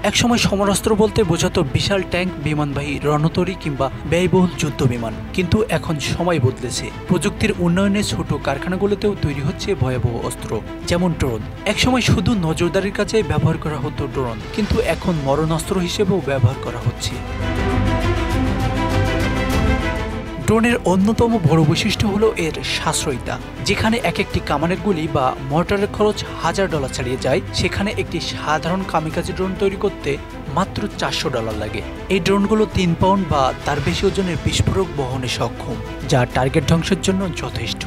একসময় সমরাস্ত্র বলতে বোঝাতো বিশাল ট্যাঙ্ক, বিমানবাহী রণতরী কিংবা ব্যয়বহুল যুদ্ধ বিমান। কিন্তু এখন সময় বদলেছে। প্রযুক্তির উন্নয়নে ছোট কারখানাগুলোতেও তৈরি হচ্ছে ভয়াবহ অস্ত্র, যেমন ড্রোন। একসময় শুধু নজরদারির কাজে ব্যবহার করা হতো ড্রোন, কিন্তু এখন মরণাস্ত্র হিসেবেও ব্যবহার করা হচ্ছে। ড্রোনের অন্যতম বড় বৈশিষ্ট্য হলো এর সাশ্রয়িতা। যেখানে এক একটি কামানের গুলি বা মর্টারের খরচ $1000 ছাড়িয়ে যায়, সেখানে একটি সাধারণ কামিকাজি ড্রোন তৈরি করতে মাত্র $400 লাগে। এই ড্রোনগুলো 3 পাউন্ড বা তার বেশি ওজনের বিস্ফোরক বহনে সক্ষম, যা টার্গেট ধ্বংসের জন্য যথেষ্ট।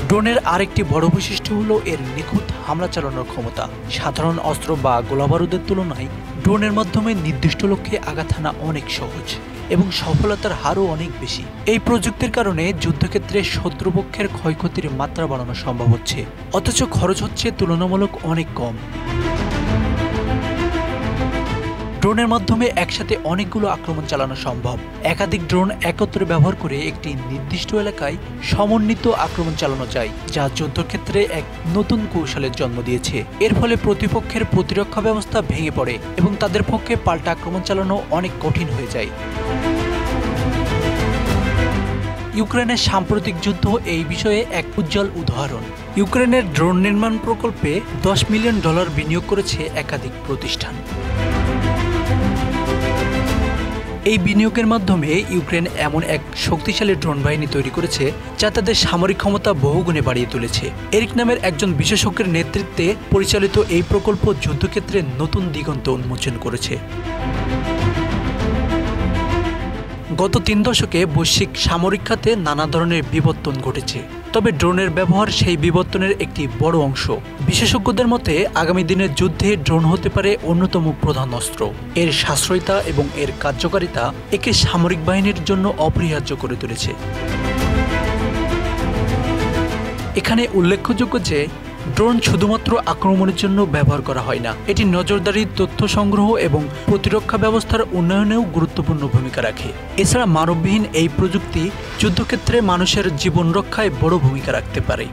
ড্রোনের আরেকটি বড় বৈশিষ্ট্য হলো এর নিখুঁত হামলা চালানোর ক্ষমতা। সাধারণ অস্ত্র বা গোলাবারুদের তুলনায় ড্রোনের মাধ্যমে নির্দিষ্ট লক্ষ্যে আঘাত হানা অনেক সহজ এবং সফলতার হারও অনেক বেশি। এই প্রযুক্তির কারণে যুদ্ধক্ষেত্রে শত্রুপক্ষের ক্ষয়ক্ষতির মাত্রা বাড়ানো সম্ভব হচ্ছে, অথচ খরচ হচ্ছে তুলনামূলক অনেক কম। ড্রোনের মাধ্যমে একসাথে অনেকগুলো আক্রমণ চালানো সম্ভব। একাধিক ড্রোন একত্রে ব্যবহার করে একটি নির্দিষ্ট এলাকায় সমন্বিত আক্রমণ চালানো যায়, যা যুদ্ধক্ষেত্রে এক নতুন কৌশলের জন্ম দিয়েছে। এর ফলে প্রতিপক্ষের প্রতিরক্ষা ব্যবস্থা ভেঙে পড়ে এবং তাদের পক্ষে পাল্টা আক্রমণ চালানো অনেক কঠিন হয়ে যায়। ইউক্রেনের সাম্প্রতিক যুদ্ধ এই বিষয়ে এক উজ্জ্বল উদাহরণ। ইউক্রেনের ড্রোন নির্মাণ প্রকল্পে $10 মিলিয়ন বিনিয়োগ করেছে একাধিক প্রতিষ্ঠান। এই বিনিয়োগের মাধ্যমে ইউক্রেন এমন এক শক্তিশালী ড্রোন বাহিনী তৈরি করেছে যা তাদের সামরিক ক্ষমতা বহুগুণে বাড়িয়ে তুলেছে। এরিক নামের একজন বিশেষজ্ঞের নেতৃত্বে পরিচালিত এই প্রকল্প যুদ্ধক্ষেত্রে নতুন দিগন্ত উন্মোচন করেছে। গত 3 দশকে বৈশ্বিক সামরিক খাতে নানা ধরনের বিবর্তন ঘটেছে, তবে ড্রোনের ব্যবহার সেই বিবর্তনের একটি বড় অংশ। বিশেষজ্ঞদের মতে আগামী দিনের যুদ্ধে ড্রোন হতে পারে অন্যতম প্রধান অস্ত্র। এর সাশ্রয়িতা এবং এর কার্যকারিতা একে সামরিক বাহিনীর জন্য অপরিহার্য করে তুলেছে। এখানে উল্লেখযোগ্য যে ড্রোন শুধুমাত্র আক্রমণের জন্য ব্যবহার করা হয় না, এটি নজরদারি, তথ্য সংগ্রহ এবং প্রতিরক্ষা ব্যবস্থার উন্নয়নেও গুরুত্বপূর্ণ ভূমিকা রাখে। এছাড়া মানববিহীন এই প্রযুক্তি যুদ্ধক্ষেত্রে মানুষের জীবন রক্ষায় বড় ভূমিকা রাখতে পারে।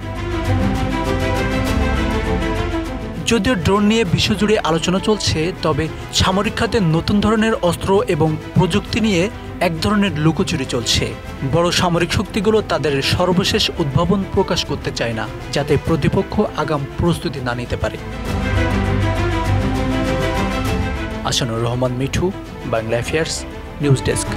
যদিও ড্রোন নিয়ে বিশ্বজুড়ে আলোচনা চলছে, তবে সামরিক খাতে নতুন ধরনের অস্ত্র এবং প্রযুক্তি নিয়ে এক ধরনের লুকোচুরি চলছে। বড় সামরিক শক্তিগুলো তাদের সর্বশেষ উদ্ভাবন প্রকাশ করতে চায় না, যাতে প্রতিপক্ষ আগাম প্রস্তুতি না নিতে পারে। Asanur Rahman Mithu, Bangla affairs, news desk.